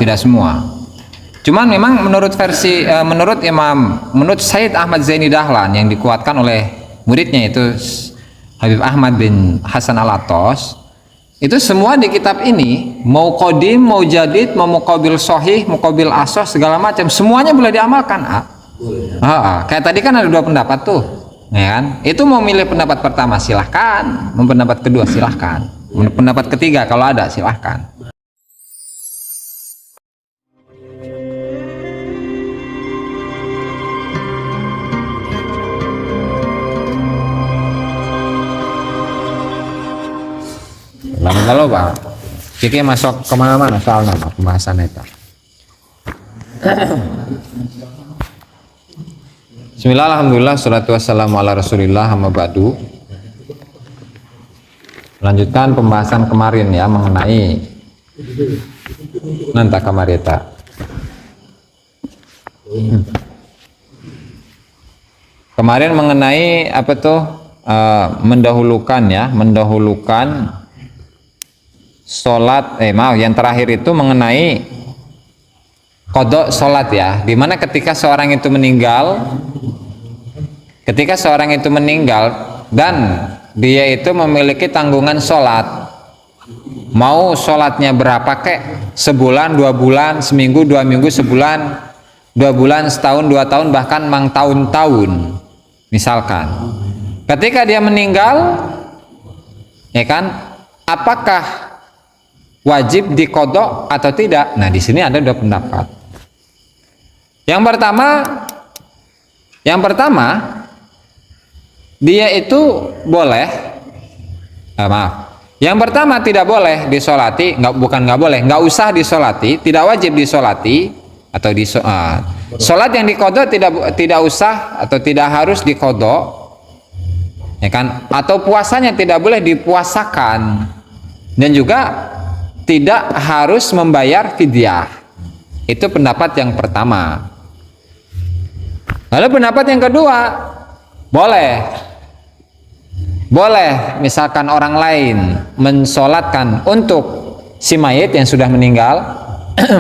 tidak semua. Cuman memang menurut menurut Sayyid Ahmad Zaini Dahlan yang dikuatkan oleh muridnya itu Habib Ahmad bin Hasan Al-Attas, itu semua di kitab ini, mau qadim, mau jadid, mau muqabil sahih, muqabil asah, segala macam, semuanya boleh diamalkan. Kayak tadi kan ada dua pendapat tuh, ya kan? Itu mau milih pendapat pertama silahkan, mau pendapat kedua silahkan, pendapat ketiga kalau ada silahkan. Lalu Pak, kita masuk kemana-mana soal nama pembahasan itu. Bismillah, alhamdulillah, salatu wassalamu ala rasulillah, amma ba'du. Lanjutkan pembahasan kemarin ya mengenai nanta kamarita. Kemarin mengenai apa tuh mendahulukan sholat, yang terakhir itu mengenai qada sholat ya, dimana ketika seorang itu meninggal dan dia itu memiliki tanggungan sholat, mau sholatnya berapa kek, sebulan, 2 bulan, seminggu, 2 minggu, sebulan, 2 bulan, setahun, 2 tahun, bahkan mang tahun-tahun misalkan, ketika dia meninggal ya kan, apakah wajib dikodok atau tidak? Nah, di sini ada dua pendapat. Yang pertama, dia itu boleh, yang pertama tidak boleh disolati, nggak usah disolati, tidak wajib disolati atau sholat yang dikodok tidak usah atau tidak harus dikodok, ya kan? Atau puasanya tidak boleh dipuasakan, dan juga tidak harus membayar fidyah. Itu pendapat yang pertama. Lalu pendapat yang kedua, boleh misalkan orang lain mensolatkan untuk si mayit yang sudah meninggal,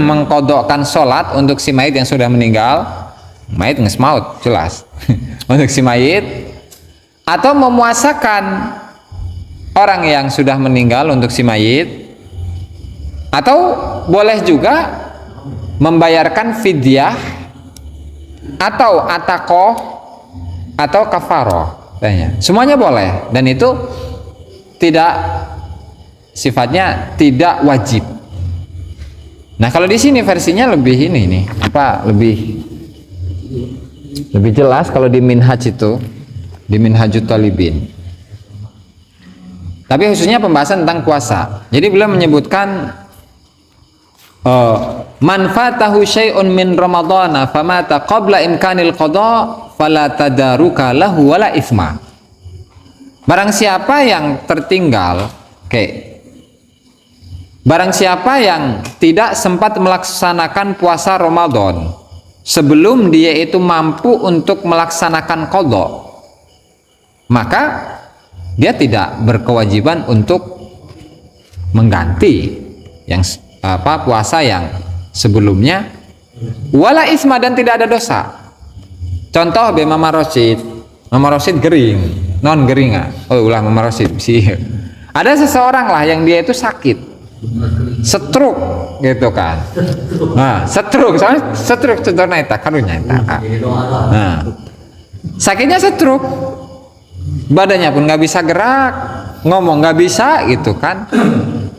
mengkodokkan sholat untuk si mayit yang sudah meninggal, mayit ngesmaut jelas untuk si mayit, atau memuasakan orang yang sudah meninggal untuk si mayit, atau boleh juga membayarkan fidyah atau atakoh atau kafaroh, semuanya boleh, dan itu tidak sifatnya tidak wajib. Nah, kalau di sini versinya lebih lebih jelas kalau di Minhaj itu, di Minhajut Talibin. Tapi khususnya pembahasan tentang puasa. Jadi beliau menyebutkan manfatahu syai'un min ramadhana famata qabla imkanil qada fala tadaruka lahu wala isma. Barang siapa yang tertinggal, barang siapa yang tidak sempat melaksanakan puasa Ramadan sebelum dia itu mampu untuk melaksanakan qada, maka dia tidak berkewajiban untuk mengganti yang puasa yang sebelumnya, wala isma, dan tidak ada dosa. Contoh Mama Rosid gering, non geringa. Mama Rosid sih. Ada seseorang lah yang dia itu sakit, stroke gitu kan. Nah, stroke contohnya itu karunya itu. Nah, sakitnya stroke, badannya pun nggak bisa gerak, ngomong nggak bisa gitu kan.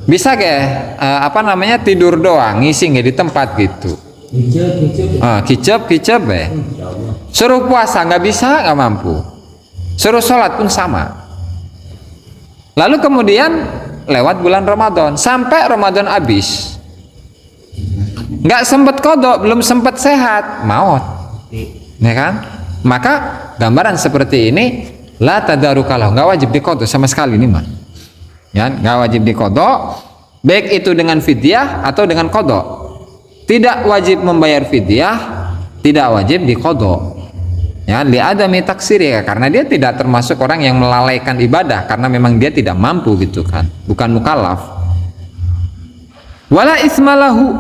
Bisa tidur doang, ngisi nggak di tempat gitu. Kicep suruh puasa nggak bisa, nggak mampu. Suruh sholat pun sama. Lalu kemudian lewat bulan Ramadan, sampai Ramadan habis, nggak sempet kodok, belum sempet sehat, maut, ya kan? Maka gambaran seperti ini la tadarukalah, nggak wajib dikodok sama sekali nih mah. Ya, nggak wajib dikodok, baik itu dengan fidyah atau dengan kodok. Tidak wajib membayar fidyah, tidak wajib dikodok. Ya, li'adami taksiri, ya, karena dia tidak termasuk orang yang melalaikan ibadah, karena memang dia tidak mampu gitu kan, bukan mukallaf. Wala ismalahu,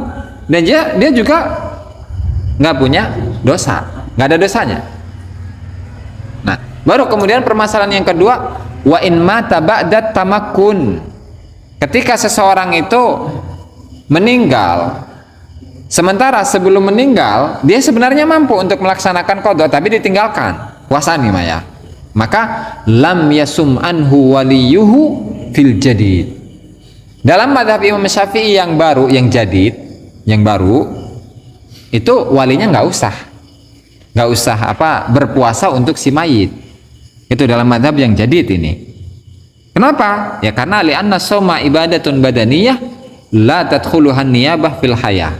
dan dia juga nggak punya dosa, nggak ada dosanya. Nah, baru kemudian permasalahan yang kedua, wa in mata ba'da tamakkun. Ketika seseorang itu meninggal, sementara sebelum meninggal dia sebenarnya mampu untuk melaksanakan qada tapi ditinggalkan puasa nih Maya, maka lam yasum anhu waliyuhu fil jadid. Dalam mazhab Imam Syafi'i yang baru, yang jadid, yang baru itu walinya nggak usah berpuasa untuk si mayit. Itu dalam mazhab yang jadid ini. Kenapa? Ya karena li'anna shauma ibadatun badaniyah la tadkhuluhan niyabah fil hayah.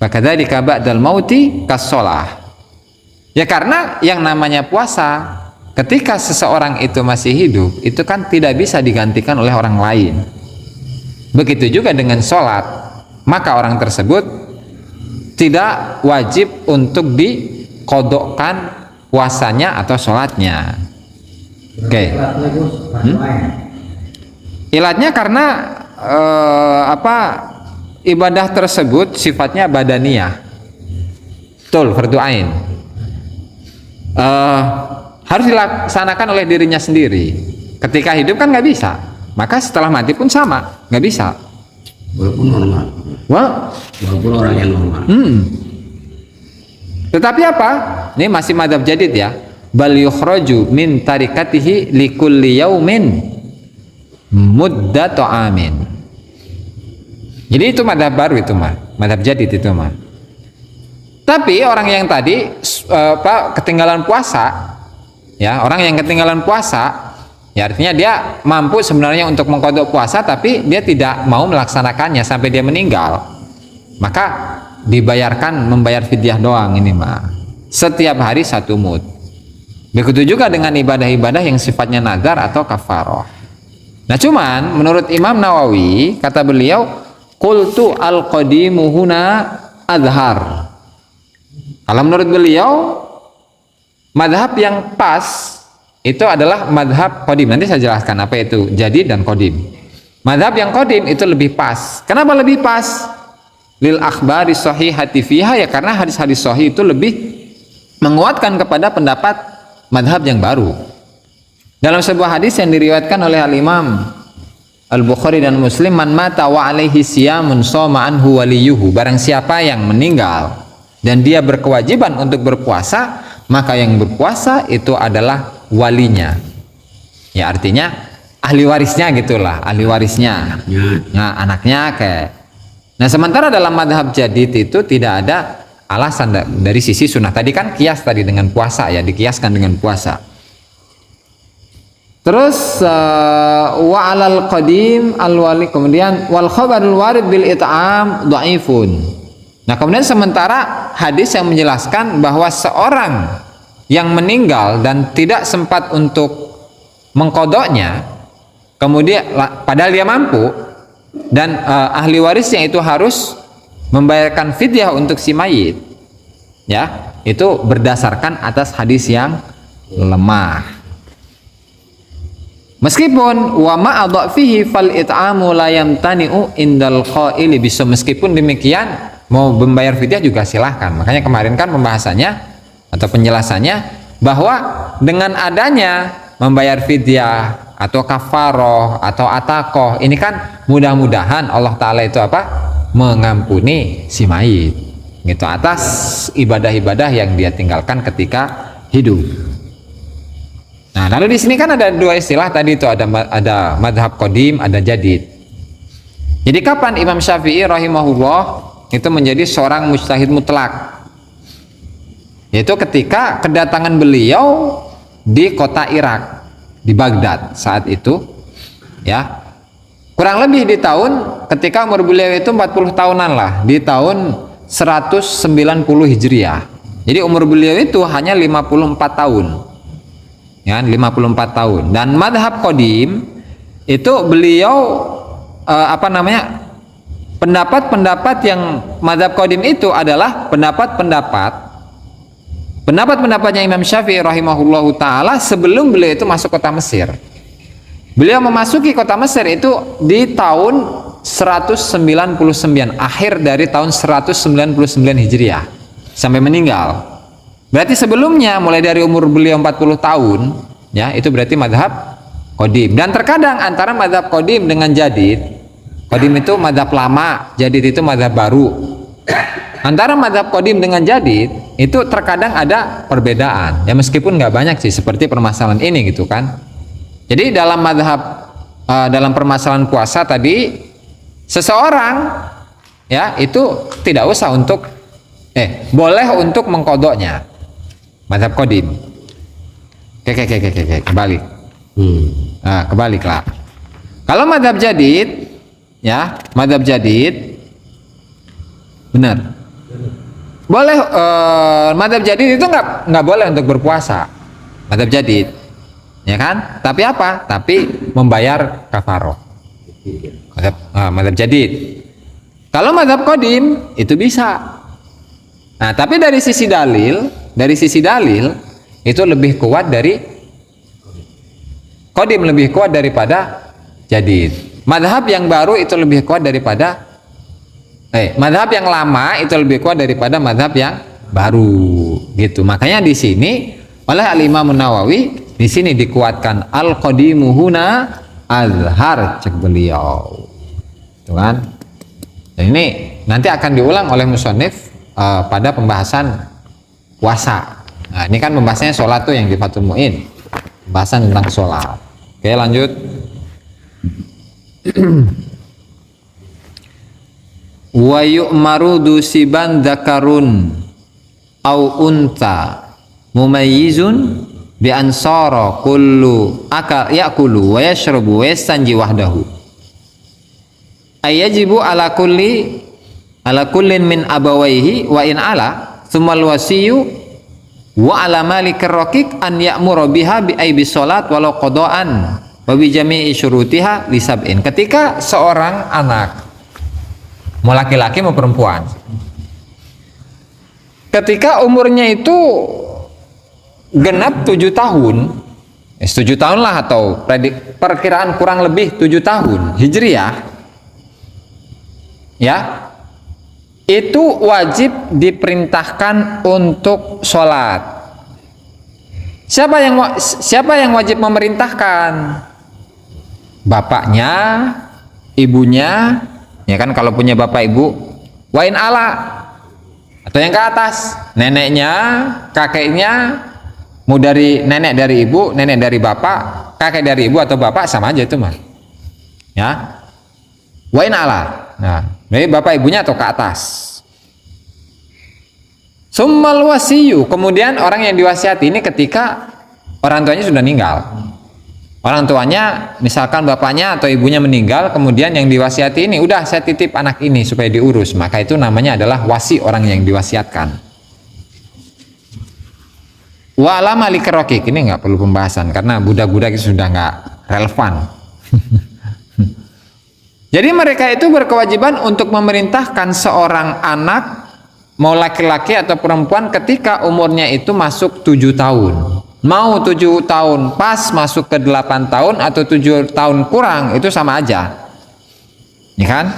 Fakadzalika ba'dal mauti kas-shalah. Ya karena yang namanya puasa ketika seseorang itu masih hidup itu kan tidak bisa digantikan oleh orang lain. Begitu juga dengan sholat, maka orang tersebut tidak wajib untuk dikodokkan puasanya atau sholatnya. Oke. Ilatnya karena ibadah tersebut sifatnya badaniyah. Betul, fardu ain. Harus dilaksanakan oleh dirinya sendiri. Ketika hidup kan nggak bisa, maka setelah mati pun sama, nggak bisa. Walaupun normal. Walaupun orang yang normal. Tetapi apa? Ini masih madzhab jadid ya. Bal yukhraju min tarikatihi likulli yaumin muddatu amin. Jadi itu madzhab baru itu mah, madzhab jadid itu mah. Tapi orang yang tadi ketinggalan puasa, ya orang yang ketinggalan puasa, ya artinya dia mampu sebenarnya untuk mengqadha puasa, tapi dia tidak mau melaksanakannya sampai dia meninggal, maka membayar fidyah doang ini mah. Setiap hari 1 mud. Begitu juga dengan ibadah-ibadah yang sifatnya nazar atau kafaroh. Nah cuman menurut Imam Nawawi, kata beliau, qultu al-qadimu huna azhar. Kalau menurut beliau, madhab yang pas itu adalah madhab qadim. Nanti saya jelaskan apa itu jadid dan qadim. Madhab yang qadim itu lebih pas. Kenapa lebih pas? Lil akhbari sahihati fiha, ya karena hadis-hadis sahih itu lebih menguatkan kepada pendapat madhab yang baru. Dalam sebuah hadis yang diriwayatkan oleh al-Imam Al-Bukhari dan Muslim, man mata wa alaihi siyamun shoma anhu waliyuhu. Barang siapa yang meninggal dan dia berkewajiban untuk berpuasa, maka yang berpuasa itu adalah walinya. Ya artinya ahli warisnya gitulah, ahli warisnya. Nah, anaknya kayak. Nah, sementara dalam madhab jadid itu tidak ada alasan dari sisi sunnah. Tadi kan kias tadi dengan puasa ya, dikiaskan dengan puasa. Terus wa alal qadim al wali, kemudian wal khabarul warid bil it'am dhaifun. Nah, kemudian sementara hadis yang menjelaskan bahwa seorang yang meninggal dan tidak sempat untuk mengkodoknya, kemudian padahal dia mampu dan ahli warisnya itu harus membayarkan fidyah untuk si mayit, ya itu berdasarkan atas hadis yang lemah. Meskipun wa ma'adhafihi fal it'amu la yamtani'u indal qaili bisa, meskipun demikian mau membayar fidyah juga silahkan. Makanya kemarin kan pembahasannya atau penjelasannya bahwa dengan adanya membayar fidyah atau kafaroh atau atakoh ini kan mudah-mudahan Allah Ta'ala itu mengampuni si mayit gitu atas ibadah-ibadah yang dia tinggalkan ketika hidup. Nah, lalu di sini kan ada 2 istilah tadi itu, ada madhab qadim, ada jadid. Jadi kapan Imam Syafi'i rahimahullah itu menjadi seorang mujtahid mutlak? Yaitu ketika kedatangan beliau di kota Irak, di Baghdad saat itu, ya kurang lebih di tahun ketika umur beliau itu 40 tahunan lah, di tahun 190 Hijriah. Jadi umur beliau itu hanya 54 tahun. Ya, 54 tahun. Dan madhab qadim itu beliau pendapat-pendapat yang madhab qadim itu adalah pendapat-pendapatnya Imam Syafi'i rahimahullahu ta'ala sebelum beliau itu masuk kota Mesir. Beliau memasuki kota Mesir itu di tahun 199, akhir dari tahun 199 Hijriah sampai meninggal. Berarti sebelumnya mulai dari umur beliau 40 tahun, ya, itu berarti madhab qadim. Dan terkadang antara madhab qadim dengan jadid, qadim itu madhab lama, jadid itu madhab baru. Antara madhab qadim dengan jadid itu terkadang ada perbedaan, ya meskipun nggak banyak sih, seperti permasalahan ini gitu kan. Jadi dalam madhab dalam permasalahan puasa tadi, seseorang ya itu tidak usah untuk boleh untuk mengkodoknya, madhab qadim. Oke, kembali. Nah, kebaliklah. Kalau madhab jadid, ya madhab jadid benar. Boleh, madhab jadid itu nggak boleh untuk berpuasa, madhab jadid, ya kan? Tapi apa? Tapi membayar kafaroh. Madhab jadid. Kalau madhab qadim itu bisa. Nah, tapi dari sisi dalil itu lebih kuat dari qadim, lebih kuat daripada jadid. Madhab yang baru itu lebih kuat daripada madhab yang lama itu lebih kuat daripada madhab yang baru, gitu. Makanya di sini oleh Al-Imam Nawawi di sini dikuatkan al-qadimu huna azhar, cek beliau, itu kan. Dan ini nanti akan diulang oleh musannif pada pembahasan puasa. Nah, ini kan pembahasannya sholat tuh yang di Fathul Mu'in, pembahasan tentang sholat. Oke, lanjut. Wa yu'maru dusiban dzakarun au unta mumayyizun bi ansara kullu akal ya'kulu wa yashrabu wa yastanji wahdahu ayajibu ala kullin min abawaihi wa in ala tsummal wasiyyu wa ala malikir raqiq an ya'muru biha bi aibi salat walau qada'an wa bi jami'i syurutiha li sab'in. Ketika seorang anak, mau laki-laki mau perempuan, ketika umurnya itu genap 7 tahun, 7 tahun lah, atau perkiraan kurang lebih 7 tahun Hijriah, ya, itu wajib diperintahkan untuk sholat. Siapa yang wajib memerintahkan? Bapaknya, ibunya, ya kan, kalau punya bapak ibu, wain ala, atau yang ke atas, neneknya, kakeknya, mau dari nenek dari ibu, nenek dari bapak, kakek dari ibu atau bapak, sama aja itu mah, ya, wain ala. Nah, dari bapak ibunya atau ke atas. Summal wasiyu, kemudian orang yang diwasiati ini ketika orang tuanya sudah meninggal. Orang tuanya, misalkan bapaknya atau ibunya meninggal, kemudian yang diwasiati ini, udah saya titip anak ini supaya diurus, maka itu namanya adalah wasi, orang yang diwasiatkan. Wa ala malikir raqiq, ini nggak perlu pembahasan karena budak-budak itu sudah nggak relevan. Jadi mereka itu berkewajiban untuk memerintahkan seorang anak, mau laki-laki atau perempuan, ketika umurnya itu masuk 7 tahun. Mau 7 tahun pas masuk ke 8 tahun atau 7 tahun kurang, itu sama aja, ya kan?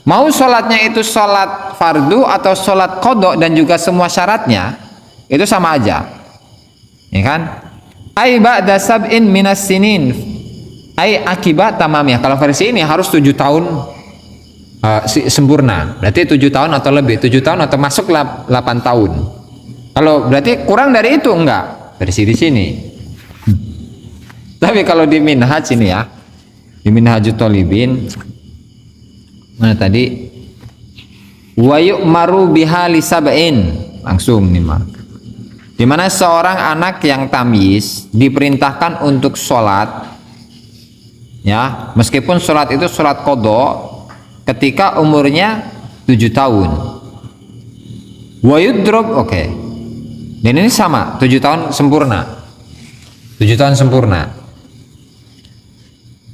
Mau sholatnya itu sholat fardu atau sholat qadha dan juga semua syaratnya itu sama aja, ya kan? Ai ba'da sab'in minas sinin, ai akibat tamamnya. Kalau versi ini harus 7 tahun sempurna, berarti 7 tahun atau lebih, 7 tahun atau masuk 8 tahun. Kalau berarti kurang dari itu enggak, versi di sini. Tapi kalau di Minhaj ini ya, di Minhajut Thalibin, mana tadi? Wa yu'maru biha li sab'in, langsung nih mah. Di mana seorang anak yang tamyiz diperintahkan untuk sholat, ya, meskipun sholat itu sholat qadha ketika umurnya 7 tahun. Wa yudrob, oke. Dan ini sama, 7 tahun sempurna. 7 tahun sempurna.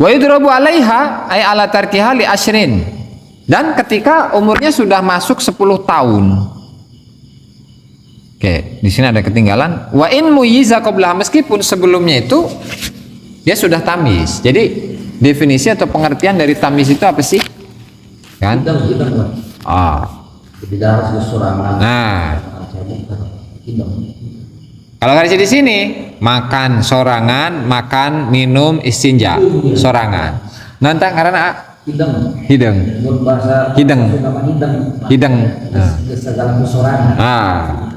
Wa yudrobu alaiha ay ala tarkiha li ashrin. Dan ketika umurnya sudah masuk 10 tahun. Oke, di sini ada ketinggalan. Wa in muyiza qabla, meskipun sebelumnya itu dia sudah tamyiz. Jadi definisi atau pengertian dari tamyiz itu apa sih? kan? Hidang, Pak. Oh. Tidak harus sorangan. Nah, Hidang. kalau garis di sini makan sorangan, makan minum istinja sorangan. Nanti karena hidang. Menurut bahasa Hidang. nama hidang. Hidang. Nah. Segala sorangan. Ah,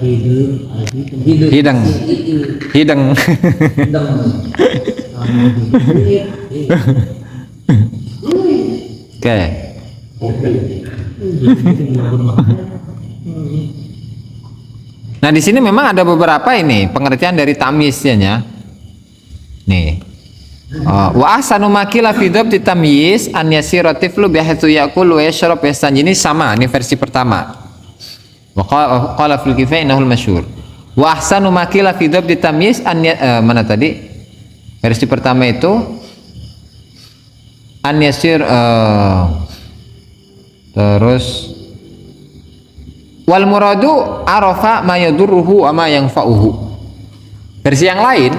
Hidang. hidang. Hidang. Hidang. Oke. Nah, di sini memang ada beberapa ini pengertian dari tamyiznya. Nih. Wa ahsanu ma qila fi dhabti tamyiz an yasira tiflu bihaitsu yaqulu wa yashrab yastanji. Ini sama, ini versi pertama. Wa qala fil kifaya innahu al-masyhur. Wa ahsanu ma qila fi dhabti tamyiz an mana tadi? Versi pertama itu an yasir terus wal muradu arafa ma yadurruhu wa ma yanfa'uhu. Versi yang lain,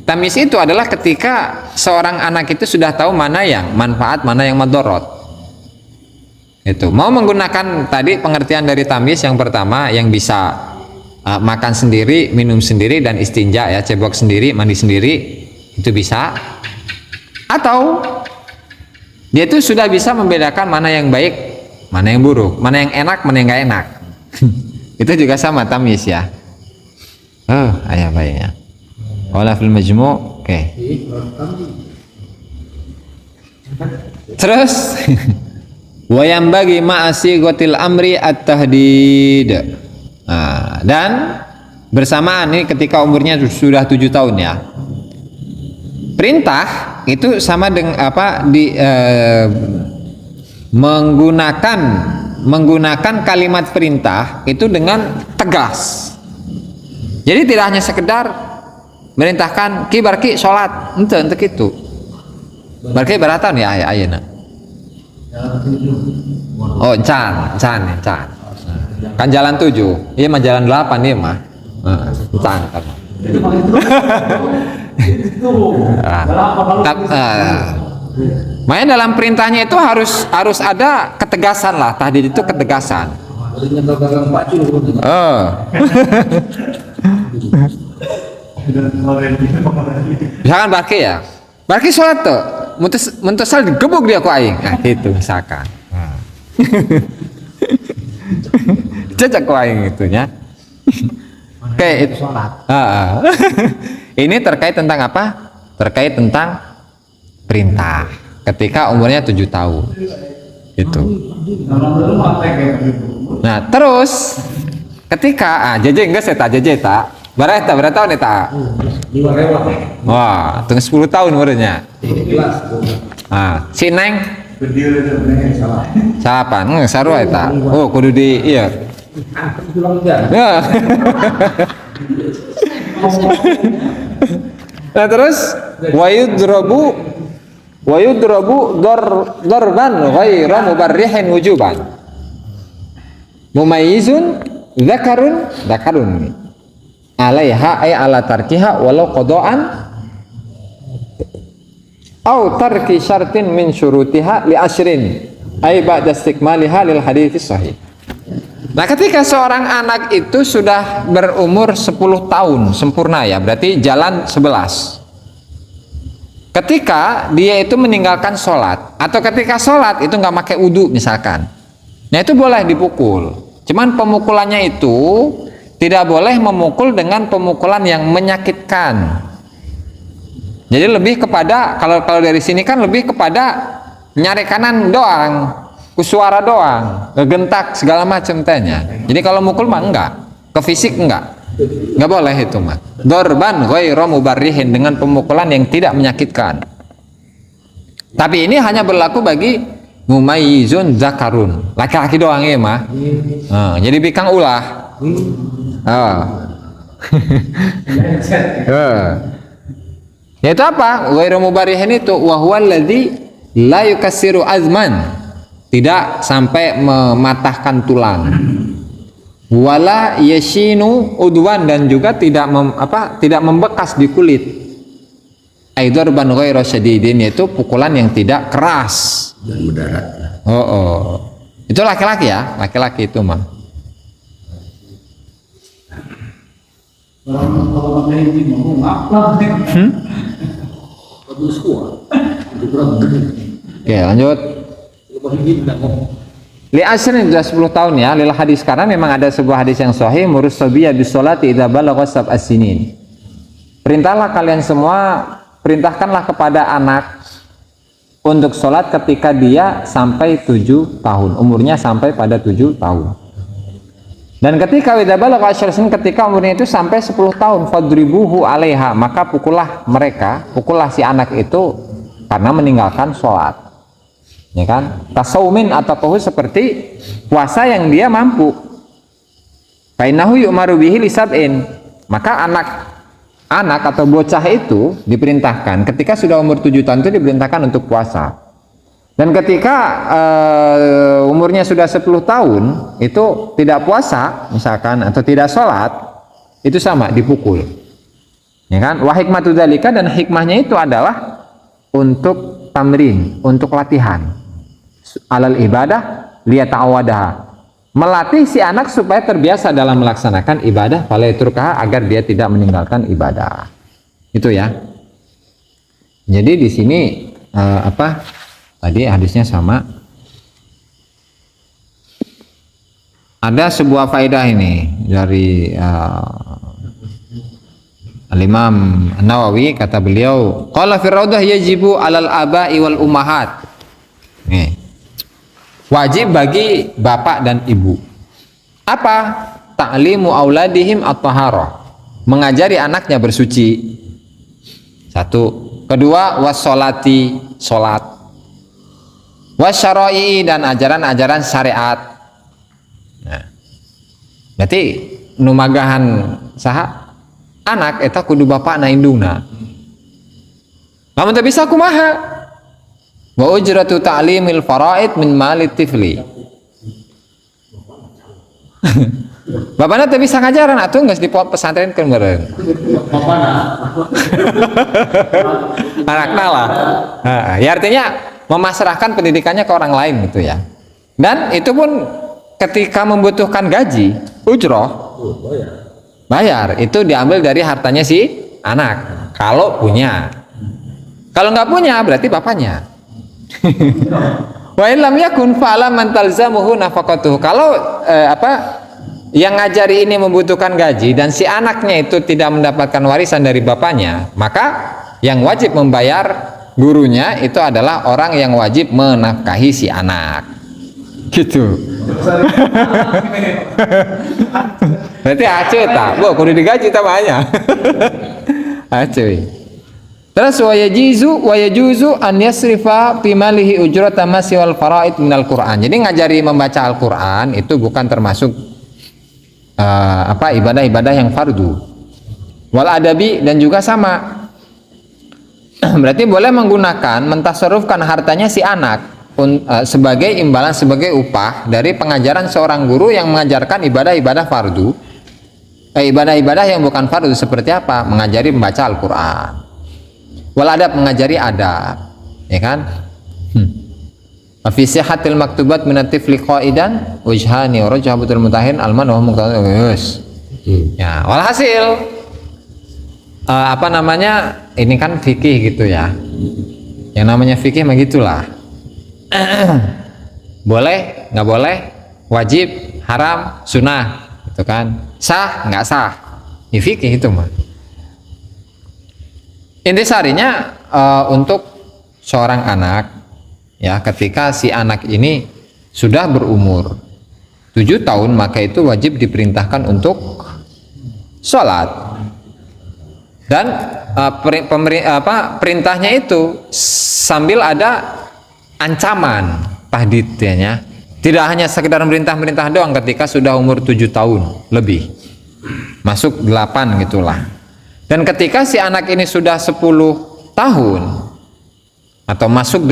tamyiz itu adalah ketika seorang anak itu sudah tahu mana yang manfaat, mana yang madorot. Itu mau menggunakan tadi pengertian dari tamyiz yang pertama yang bisa makan sendiri, minum sendiri dan istinja ya, cebok sendiri, mandi sendiri, itu bisa. Atau dia itu sudah bisa membedakan mana yang baik, mana yang buruk, mana yang enak, mana yang nggak enak. Itu juga sama tamyiz ya. Oh, ayah baiknya. Wala fil majmu'. Oke. Terus wa yambagi ma'asi gotil amri at-tahdid. Nah, dan bersamaan ini ketika umurnya sudah 7 tahun ya. Perintah itu sama dengan apa menggunakan kalimat perintah itu dengan tegas. Jadi tidak hanya sekedar merintahkan ki barki sholat untuk itu. Barki berapa tahun ya ayana? Oh can. Kan jalan 7. Iya mah jalan 8 dia mah. Can kan. Makanya dalam perintahnya itu harus ada ketegasan lah. Tahdid itu ketegasan. Misalkan Barki ya, Barki sholat tuh, muntasal digebuk dia ku aing. Nah itu misalkan. Jajak ku aing itunya. Oke, ini terkait tentang apa? Terkait tentang perintah. Ketika umurnya 7 tahun, itu. Nah terus ketika jeje enggak saya tak jeje tak, berapa tahun ya tak? Wah, tunggu 10 tahun umurnya. Nah, si Neng salapan, sarua tak? Oh, kudu di iya. Ya. Nah terus wa yudrabu darban ghairu mubarrihin wujuban. Mumayyizun dzakarun alaiha ay ala tarkiha walau qada'an au tarki syartin min syurutiha li ashrin ay ba'da istikmaliha lil hadits sahih. Nah ketika seorang anak itu sudah berumur 10 tahun sempurna ya, berarti jalan 11. Ketika dia itu meninggalkan sholat, atau ketika sholat itu nggak pakai wudu misalkan, nah itu boleh dipukul. Cuman pemukulannya itu tidak boleh memukul dengan pemukulan yang menyakitkan. Jadi lebih kepada kalau dari sini kan lebih kepada nyari kanan doang, suara doang, ngegentak segala macam tanya. Jadi kalau mukul mah enggak, ke fisik enggak boleh itu mah. Dorban ghairu mubarrihin, dengan pemukulan yang tidak menyakitkan. Tapi ini hanya berlaku bagi mumayyizun zakarun, laki-laki doang ya mah. Jadi bikang ulah. Yaitu apa? Ghairu mubarrihin itu wa huwa alladzi la yukassiru azman, tidak sampai mematahkan tulang. Wala yashinu udwan, dan juga tidak membekas di kulit. Aidarban ghairu syadidin, yaitu pukulan yang tidak keras. Dan mendarat. Itu laki-laki ya, laki-laki itu mah. Oke, lanjut. Li asrin sudah 10 tahun ya, lil hadis, karena memang ada sebuah hadis yang sahih, murus sabiyya bis sholati idza balagha sab'as sinin. Perintahlah kalian semua, perintahkanlah kepada anak untuk sholat ketika dia sampai 7 tahun, umurnya sampai pada 7 tahun. Dan ketika idza balagha asyra sinin, ketika umurnya itu sampai 10 tahun, fadribuhu 'alaiha, maka pukullah si anak itu karena meninggalkan sholat. Ya kan, tasawumin atau kohus, seperti puasa yang dia mampu. Fainahu yu'maru bihi lisab'in, maka anak atau bocah itu diperintahkan ketika sudah umur 7 tahun itu diperintahkan untuk puasa. Dan ketika umurnya sudah 10 tahun itu tidak puasa misalkan, atau tidak sholat, itu sama, dipukul. Ya kan, wa hikmatu dzalika, dan hikmahnya itu adalah untuk tamrin, untuk latihan. Alal ibadah liyata'awadaha, melatih si anak supaya terbiasa dalam melaksanakan ibadah, fala yaturkaha, agar dia tidak meninggalkan ibadah. Itu ya. Jadi di sini tadi hadisnya sama. Ada sebuah faedah ini dari Al-Imam An-Nawawi, kata beliau, qala fi raudhah yajibu 'alal aba'i wal ummahat. Nih. Wajib bagi bapak dan ibu. Apa? Ta'limu auladihim at-taharah, mengajari anaknya bersuci. Satu. Kedua, wassolati, sholat. Wasyara'i, dan ajaran-ajaran syariat. Nah, berarti numagahan saha anak eta kudu bapak na indungna. Lamun teu bisa kumaha? Wa ujratu ta'limil faraid min malit tifli. Bapakna teu bisa ngajaran atuh geus di pesantren keun meureun. Anakna lah. Ya artinya memasrahkan pendidikannya ke orang lain gitu ya. Dan itu pun ketika membutuhkan gaji, ujroh, bayar, itu diambil dari hartanya si anak kalau punya. Kalau nggak punya berarti bapaknya. Wa illam yakun fa'ala man talzamuhu nafaqatuhu. Kalau yang ngajari ini membutuhkan gaji dan si anaknya itu tidak mendapatkan warisan dari bapaknya, maka yang wajib membayar gurunya itu adalah orang yang wajib menafkahi si anak. Gitu. Berarti acuh tak? Bu, kudu digaji tamanya. Acuh. Terus wa yajuzu an yasrifa fi malihi ujrata masi wal faraid minal Qur'an. Jadi ngajari membaca Al-Qur'an itu bukan termasuk ibadah-ibadah yang fardu. Wal adabi, dan juga sama. Berarti boleh menggunakan, mentasarrufkan hartanya si anak sebagai imbalan, sebagai upah dari pengajaran seorang guru yang mengajarkan ibadah-ibadah fardu. Ibadah-ibadah yang bukan fardu seperti apa? Mengajari membaca Al-Qur'an. Wal adab, mengajari adab, ya kan? Fi sihhatil maktubat min at-tifli qaidan wajhani wa rajhabatul mutahin alman wa muqtadas. Ya, walhasil ini kan fikih gitu ya. Yang namanya fikih mah gitulah. Boleh, nggak boleh, wajib, haram, sunnah, gitu kan? Sah, nggak sah. Ini fikih itu mah. Intisarinya untuk seorang anak, ya, ketika si anak ini sudah berumur 7 tahun, maka itu wajib diperintahkan untuk sholat. Dan perintahnya itu sambil ada ancaman tahdidnya. Tidak hanya sekedar merintah-merintah doang ketika sudah umur 7 tahun lebih, masuk 8 gitulah. Dan ketika si anak ini sudah 10 tahun atau masuk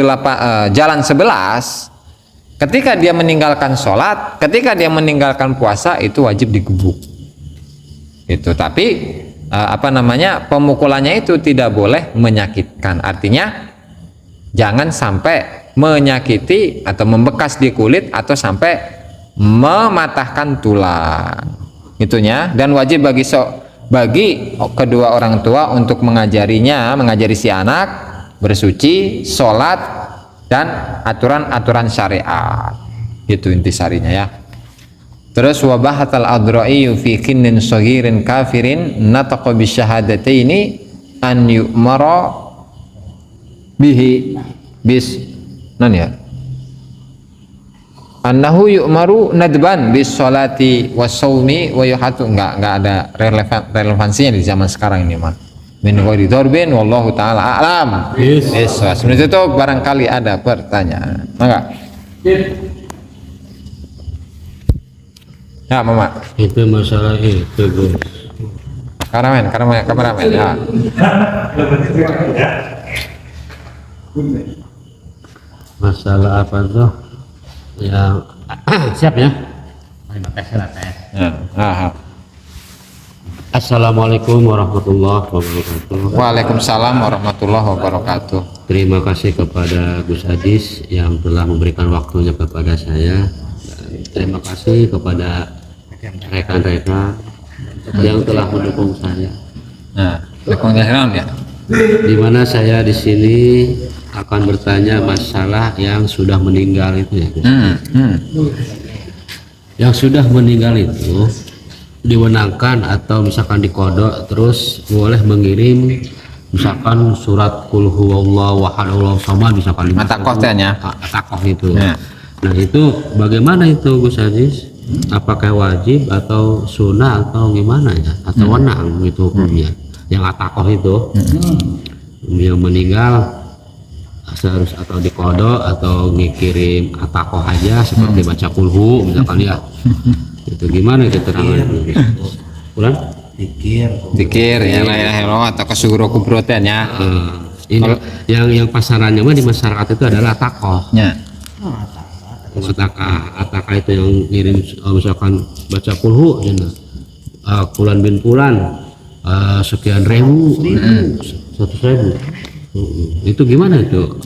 jalan 11, ketika dia meninggalkan sholat, ketika dia meninggalkan puasa, itu wajib digebuk. Itu. Tapi apa namanya, pemukulannya itu tidak boleh menyakitkan. Artinya jangan sampai menyakiti atau membekas di kulit atau sampai mematahkan tulang. Itunya. Dan wajib bagi kedua orang tua untuk mengajari si anak bersuci, sholat, dan aturan-aturan syariat. Itu intisarinya ya. Terus wabahatal adra'i fi kinnin saghirin kafirin nataqa bi syahadataini an yu'mara bihi bis ya annahu yu'maru nadban bis sholati was shaumi wa yuhatu. Enggak ada relevansinya di zaman sekarang ini mah. Min ghairi darbin wallahu taala a'lam. Yes. Sebenarnya itu barangkali ada pertanyaan. Maka ya mama Itu masalah itu Gus. kameramen ya. Masalah apa tuh? Ya siap ya. Ya. Assalamualaikum warahmatullahi wabarakatuh. Waalaikumsalam warahmatullahi wabarakatuh. Terima kasih kepada Gus Adis yang telah memberikan waktunya kepada saya. Terima kasih kepada rekan-rekan yang telah mendukung saya. Nah, rekomendasi ya. Di mana saya di sini akan bertanya masalah yang sudah meninggal itu ya. Gus. Yang sudah meninggal itu diwenangkan atau misalkan dikodok terus boleh mengirim misalkan surat kul huwallahu ahad Allahu samad misalkan Atakoh tehnya. atakoh itu. Ya. Nah itu bagaimana itu Gus Aziz? Apakah wajib atau sunnah atau gimana ya? Atau wenang gitu hukumnya? Yang atakoh itu yang meninggal seharus atau dikodok atau ngikirim atakoh aja seperti baca kulhu misalkan ya. Itu gimana keterangan Ulan? Dikir ya la ilaha illallah atau kesuguro kubroten ya. Ini yang pasarannya mah di masyarakat itu adalah atakoh. Ya. Ataka itu yang ngirim misalkan baca kulhu Fulan bin Fulan sekian ribu 100.000. Itu gimana itu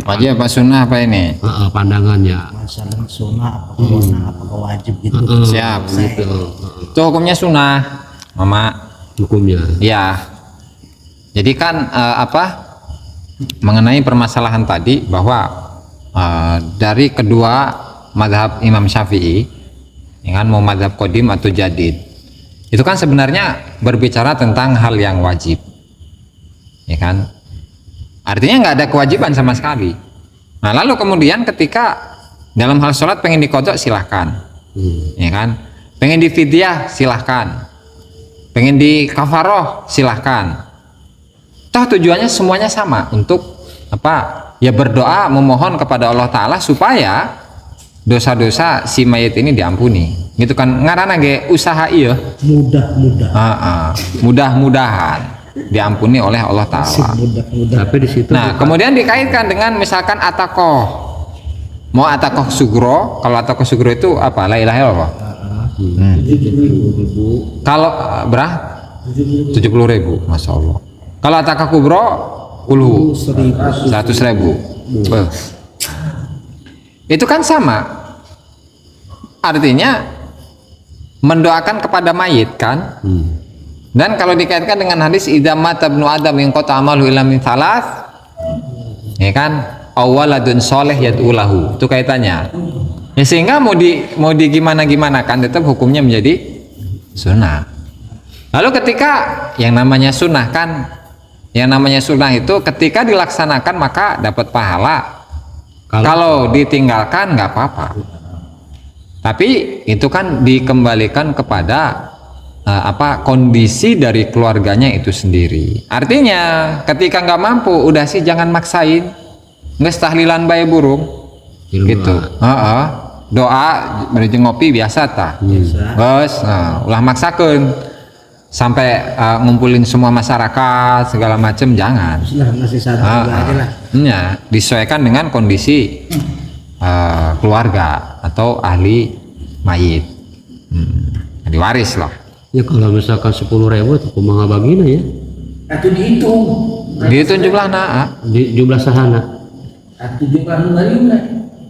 Wajib apa sunnah apa ini? pandangannya? Masalah sunnah apakah sunnah apakah wajib gitu. Siap. Gitu. Itu hukumnya sunnah, mama. Hukumnya Ya. Jadi kan mengenai permasalahan tadi bahwa dari kedua mazhab Imam Syafi'i, ya kan, mau mazhab qadim atau jadid, itu kan sebenarnya berbicara tentang hal yang wajib, ya kan, artinya nggak ada kewajiban sama sekali. Nah lalu kemudian ketika dalam hal sholat pengen dikodok silahkan, ya kan, pengen difidyah silahkan, pengen di kafaroh silahkan, toh tujuannya semuanya sama, untuk apa? Ya berdoa memohon kepada Allah Ta'ala supaya dosa-dosa si mayit ini diampuni gitu kan. Ngarana ge usaha iya mudah-mudahan diampuni oleh Allah Ta'ala. tapi di situ Nah kemudian dikaitkan dengan misalkan atakoh, mau atakoh sugro. Kalau atakoh sugro itu apa? La ilaha illallah. Kalau berapa? 70.000, Masya Allah. Kalau atakoh kubro kulhu 100.000. Itu kan sama, artinya mendoakan kepada mayit kan. Dan kalau dikaitkan dengan hadis idza mata ibnu adam yang qata amalu illa min thalath, ya kan, awaladun soleh yad'ulahu, itu kaitannya ya. Sehingga mau di gimana kan tetap hukumnya menjadi sunnah. Lalu ketika yang namanya sunnah kan, yang namanya sunnah itu ketika dilaksanakan maka dapat pahala. Kalau ditinggalkan nggak apa-apa. Tapi itu kan dikembalikan kepada kondisi dari keluarganya itu sendiri. Artinya ketika nggak mampu, udah sih jangan maksain. Nggak tahlilan bayi burung. Gitu. Doa beri ngopi biasa tah. Bos, ulah maksakeun. Sampai ngumpulin semua masyarakat segala macam, jangan. Masih satu aja lah. Ya, disesuaikan dengan kondisi keluarga atau ahli mayit, ahli waris loh. Ya kalau misalkan 10.000 itu kumaha bagina ya? Atau dihitung. Dihitung jumlah na. Di jumlah sahana. Atau jumlah numerina.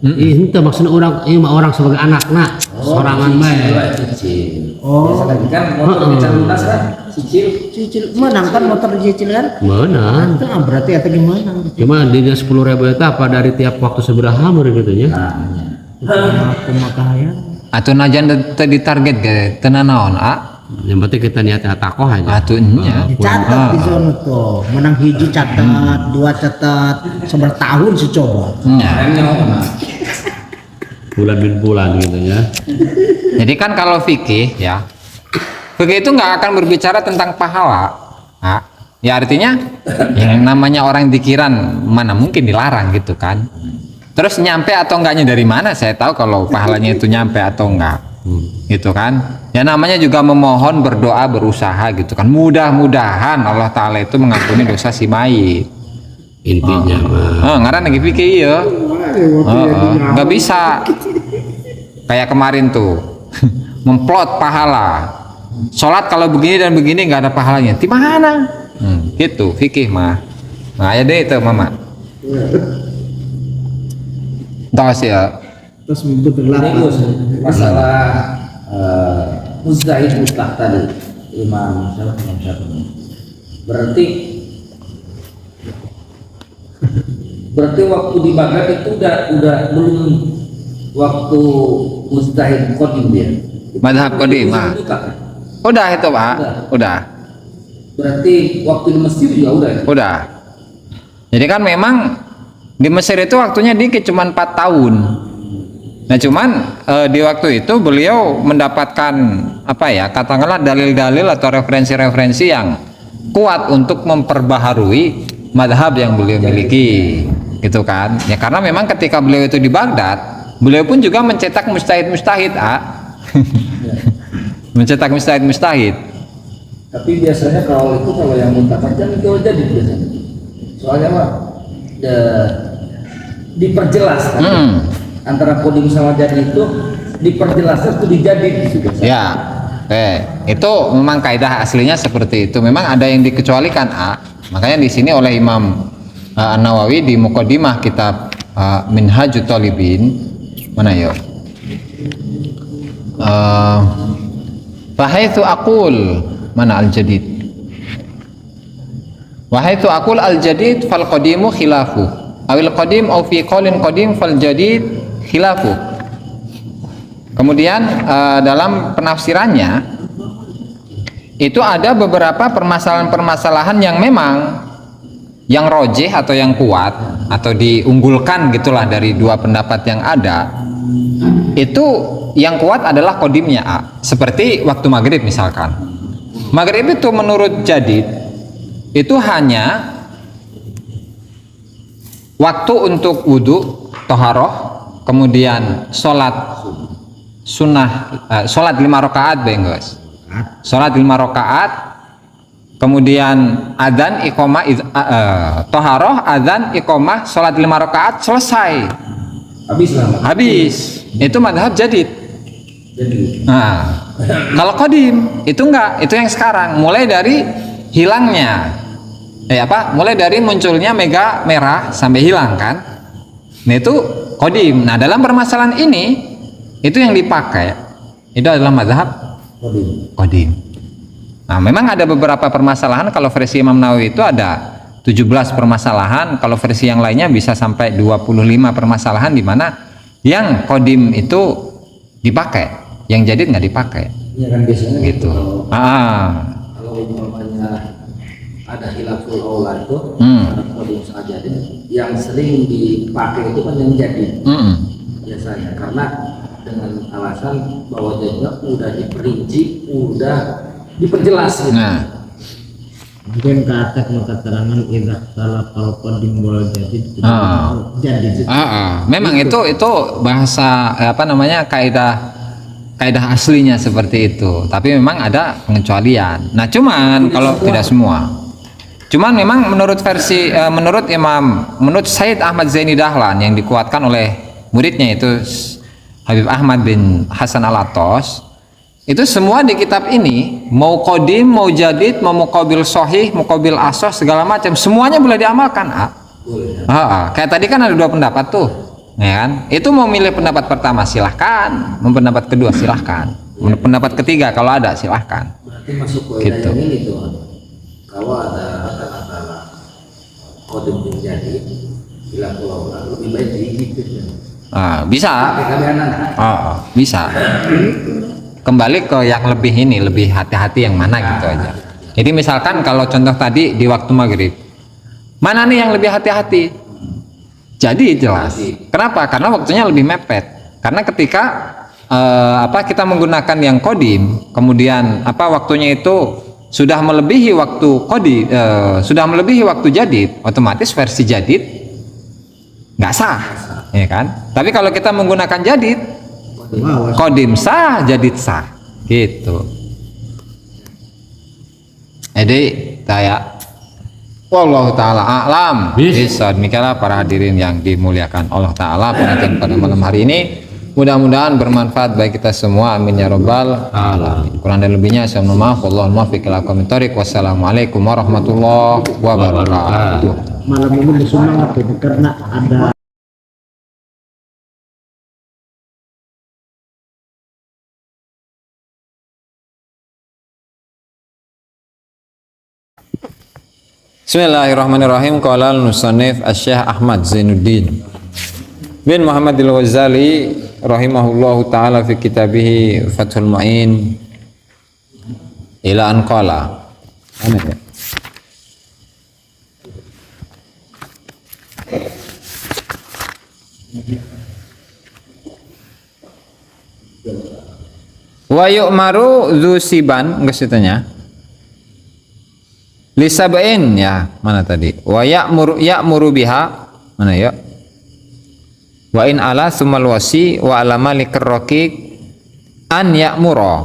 Ih, itu maksudnya orang sebagai anak nak, sorangan bae. Cicil. Oh. Biasa kan motor bisa lunas kan? Cicil. Cicil menang kan motor dicicil kan? Menang. Itu berarti atau gimana? Cuma di 10.000 itu apa dari tiap waktu seberapa gitu ya? Aku makanya. Atau najan tadi target ke tenan naon Yang penting kita niatnya takoh aja. atunya. Dicatat di zona tuh. Menang hiji catat, dua catat, seberapa tahun sih coba. Bulan bin bulan gitu ya. Jadi kan kalau fikih ya, fikih itu nggak akan berbicara tentang pahala. Ya artinya yang namanya orang dikiran mana mungkin dilarang gitu kan. Terus nyampe atau enggaknya dari mana saya tahu kalau pahalanya itu nyampe atau enggak. Gitu kan. Ya namanya juga memohon, berdoa, berusaha gitu kan. Mudah-mudahan Allah Ta'ala itu mengampuni dosa si mayit. Intinya mah. Ngaran lagi fikih iya. Nggak bisa kayak kemarin tuh memplot pahala sholat kalau begini dan begini nggak ada pahalanya di mana gitu fikih mah. Nah ya deh itu mama tahu sih ya. Terus minggu Ini Gus, masalah muzahid mutlak tadi Imam Syafi'i. Berarti waktu di Baghdad itu udah belum waktu mustahid qadim dia. Madhab qadim, udah itu pak, udah. Berarti waktu di Mesir juga udah. Jadi kan memang di Mesir itu waktunya dikit cuma 4 tahun. Nah cuman di waktu itu beliau mendapatkan apa ya, katakanlah dalil-dalil atau referensi-referensi yang kuat untuk memperbaharui madhab yang beliau miliki, gitu kan? Ya karena memang ketika beliau itu di Baghdad, beliau pun juga mencetak mustahid-mustahid, mencetak mustahid-mustahid. Tapi biasanya kalau yang muntakat kan itu jadi biasanya. Soalnya mah diperjelas kan? Antara qadim sama jadi itu diperjelas itu dijadid gitu biasanya. Ya, itu memang kaidah aslinya seperti itu. Memang ada yang dikecualikan makanya di sini oleh Imam An-Nawawi di Muqaddimah kitab Minhajut Talibin mana ya? Fahaitsu aqul mana al-jadid? Wahaitsu aqul al-jadid fal qadimu khilafu. Awil qadim au fi qaulin qadim fal jadid khilafu. Kemudian dalam penafsirannya itu ada beberapa permasalahan-permasalahan yang memang yang rojih atau yang kuat atau diunggulkan gitulah dari dua pendapat yang ada. Itu yang kuat adalah qadimnya seperti waktu maghrib misalkan. Maghrib itu menurut jadid itu hanya waktu untuk wudhu, toharoh, kemudian sholat sunnah, sholat 5 rakaat bengos, sholat 5 rakaat, kemudian adzan, iqomah, toharoh, adzan, iqomah, sholat 5 rakaat selesai, habis. Itu madhab jadid. Nah, kalau qadim itu enggak, itu yang sekarang, mulai dari hilangnya mulai dari munculnya mega merah sampai hilang kan. Nah itu qadim. Nah dalam permasalahan ini itu yang dipakai itu adalah mazhab qadim. Nah memang ada beberapa permasalahan. Kalau versi Imam Nawawi itu ada 17 permasalahan. Kalau versi yang lainnya bisa sampai 25 permasalahan di mana yang qadim itu dipakai, yang jadid nggak dipakai. Iya kan biasanya Gitu. Kalau umpamanya ada khilaful aula itu qadim saja yang sering dipakai itu kan yang jadi biasanya karena dengan alasan bahwa jadinya udah diperinci, udah diperjelas gitu. Nah, Mungkin kata keterangan idah salah kalau qadim wal jadid jadi. memang itu bahasa kaidah aslinya seperti itu. Tapi memang ada pengecualian. Nah, cuman kalau tidak semua. Cuman memang menurut Sayyid Ahmad Zaini Dahlan yang dikuatkan oleh muridnya itu Habib Ahmad bin Hasan Al-Attas, Itu semua di kitab ini, mau qadim, mau jadid, mau muqabil sahih, muqabil asah, segala macam, semuanya boleh diamalkan. Kayak tadi kan ada 2 pendapat tuh, ya kan? Itu mau milih pendapat pertama silahkan, mau pendapat kedua silahkan, pendapat ketiga kalau ada silahkan. Berarti masuk ke Gitu. yang ini tuh. Kalau ada kata-kata qadim bin jadid hilaful aula lebih baik diikuti. Bisa. Bisa. Kembali ke yang lebih ini, lebih hati-hati yang mana gitu aja. Jadi misalkan kalau contoh tadi di waktu maghrib, mana nih yang lebih hati-hati? Jadi jelas. Kenapa? Karena waktunya lebih mepet. Karena ketika kita menggunakan yang qadim, kemudian waktunya itu sudah melebihi waktu qadim, sudah melebihi waktu jadid, otomatis versi jadid nggak sah, ya kan? Tapi kalau kita menggunakan jadid, qadim sah, jadid sah, gitu. Jadi saya wallahu taala a'lam. Bisa demikianlah para hadirin yang dimuliakan Allah taala pengajian pada malam hari ini. Mudah-mudahan bermanfaat bagi kita semua. Amin ya rabbal alamin. Kurang dan lebihnya saya mohon maaf. Wallahul muwaffiq ila aqwamit thoriq. Wassalamualaikum warahmatullahi wabarakatuh. Malam ini bersemangat tuh karena ada Bismillahirrahmanirrahim. Qala al-musannif Asy-Syaikh Ahmad Zainuddin bin Muhammad al-Ghazali rahimahullahu taala fi kitabih Fathul Mu'in ila an qala. Mana ya? Wa yu'maru dzusiban, enggak situnya. Lisabain ya, mana tadi? Wa ya'muru biha, mana ya? Wa in ala sumal wasi wa alama likarraqiq an ya'mura.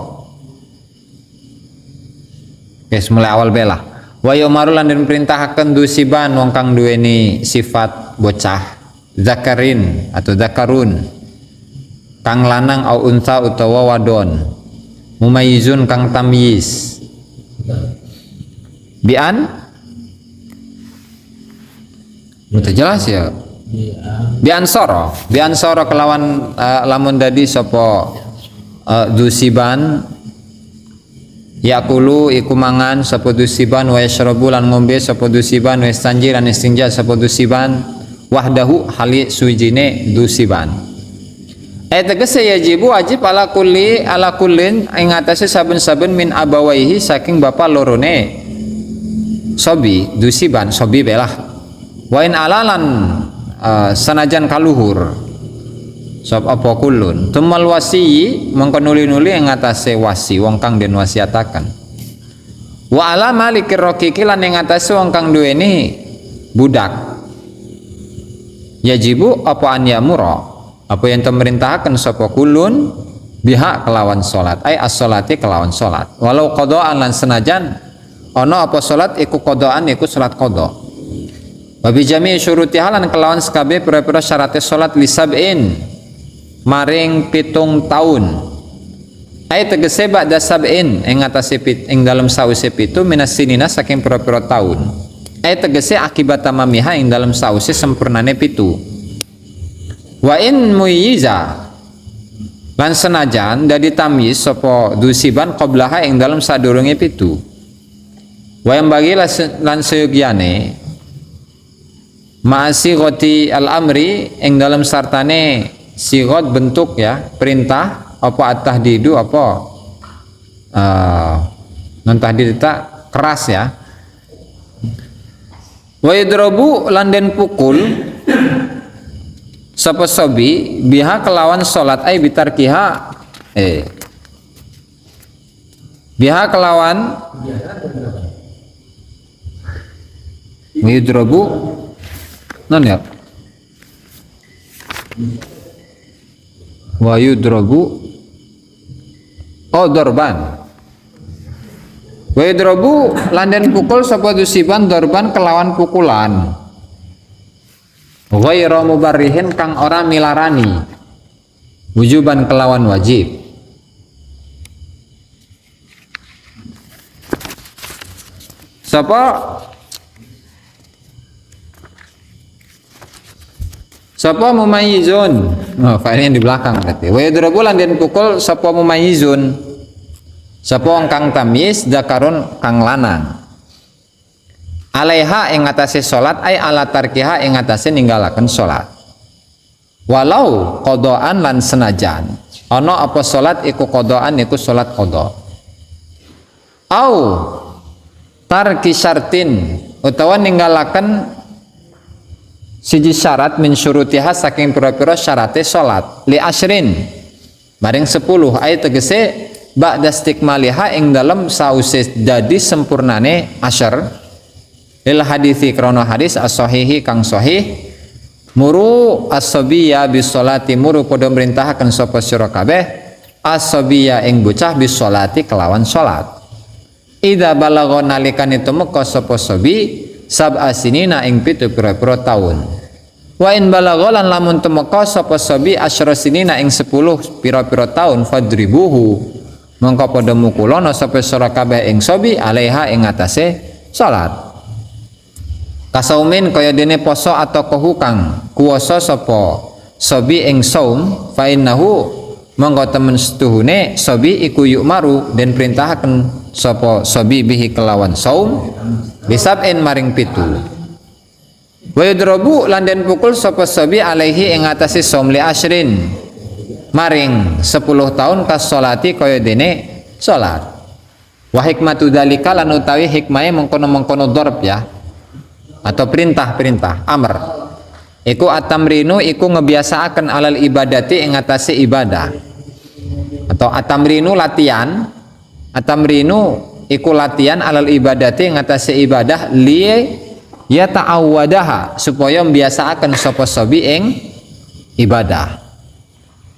Oke, mulai awal bela. Wa yu'maru lan den perintahaken dusiban wong kang duweni sifat bocah, zakarin atau zakarun, kang lanang au unsa utawa wadon, mumayyizun kang tamyiz. Bian itu jelas ya. Bian soro kelawan lamun dadi sapa dusiban yakulu iku mangan sapa dusiban wa yashrabu lan ngombe sapa dusiban wa istanji lan istinja sapa dusiban wahdahu hali sujine dusiban. Tegese yajibu wajib ala kullin ing atase saben-saben min abawaihi saking bapa lorone sobi dusiban sobi belah wain alalan sanajan kaluhur sob apa kulun tumal wasiyi mengko nuli-nuli ing atase wasi wong kang den wasiataken wa ala malikir raqiqi lan ing atase wong kang duweni budak yajibu apa an yamura apa yang temerintahaken sapa kulun biha kelawan salat ai as-salati kelawan salat walau qadaan lan senajan ono apa salat iku qadaan iku salat qada. Wa bi jami' syurutiha lan kelawan sekabe pira-pira syaraté salat li sab'in maring 7 taun. Ai tegese ba'da sab'in ing atase ing dalem sawise 7 minas sinina saking pira-pira taun. Ai tegese akibat tamamiha ing dalem sawise sempurnane 7. Wa in muyyiza lan senajan dadi tamyiz sapa dusiban qablaha ing dalem sadurunge 7. Wa yang bagi lan seyogyane ma'asi ghoti al-amri ing dalam sartane sigot bentuk ya perintah apa at-tahdidu apa non tahdid tak keras ya. Wa yadrabu lan den pukul sapa sobi biha kelawan salat ai bitarkiha biha kelawan yudrabu non ya wa yudrabu dorban wa yudrabu landen pukul sapa dusiban dorban kelawan pukulan ghairu mubarrihin kang ora milarani wujuban kelawan wajib Sapa mumayyizun. Oh, failnya di belakang berarti. Wa yadrabu lan den pukul sapa mumayyizun. Sapa kang tamyiz zakarun kang lanang. Alaiha ing atase salat ay ala tarkiha ing atase ninggalaken salat. Walau qadaan lan senajan ana apa salat iku qadaan iku salat qada. Au tarki syartin utawa ninggalaken siji syarat min syurutiha saking pira-pira syarate salat li asyrin maring 10 ayat tegese ba'da istikmaliha ing dalem sause jadi sempurnane asyar lil hadithi krana hadis as-sahihi kang sahih muru as-sabiyya bis sholati muru padha merintahaken sapa sira kabeh as-sabiyya ing bocah bis sholati kelawan salat idza balagha nalikane tumeka sapa sabi sab'a sinina ing 7 pira-pira taun. Wa in balagha lan lamun tumeka sapa sabi asyra sinina ing 10 pira-pira taun fadribuhu mongko padha mukulana sapa sira kabeh ing sabi alaiha ing atase salat. Kasaumin kaya dene poso atau kohukang kuwasa sapa sabi ing saum fa innahu mongko temen setuhune sabi iku yukmaru den perintahaken sapa sabi bihi kelawan saum bisab'in maring 7. Wa yudrabu lan den pukul sapa sabi alaihi ing atase saum li asyrin maring 10 taun kas salati kaya dene salat. Wa hikmatu dzalika lan utawi hikmahe mengkono-mengkono darb ya atau perintah amr iku atamrinu iku ngebiasaaken alal ibadati ing atase ibadah atau atamrinu latihan atamrinu iku latihan alal ibadati ngatasi ibadah li ya ta'awwadaha supaya mbiasaaken sapa sabi ing ibadah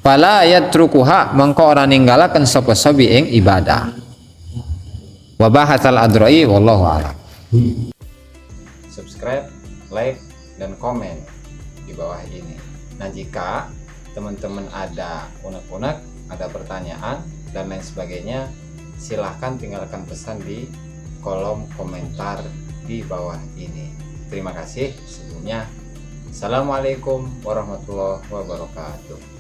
fala yatrukuha mengko ora ninggalaken sapa sabi ing ibadah wa bahatsal adrai wallahu a'lam. Subscribe, like dan komen di bawah ini. Nah, jika teman-teman ada unek-unek, ada pertanyaan dan lain sebagainya, silahkan tinggalkan pesan di kolom komentar di bawah ini. Terima kasih sebelumnya. Assalamualaikum warahmatullahi wabarakatuh.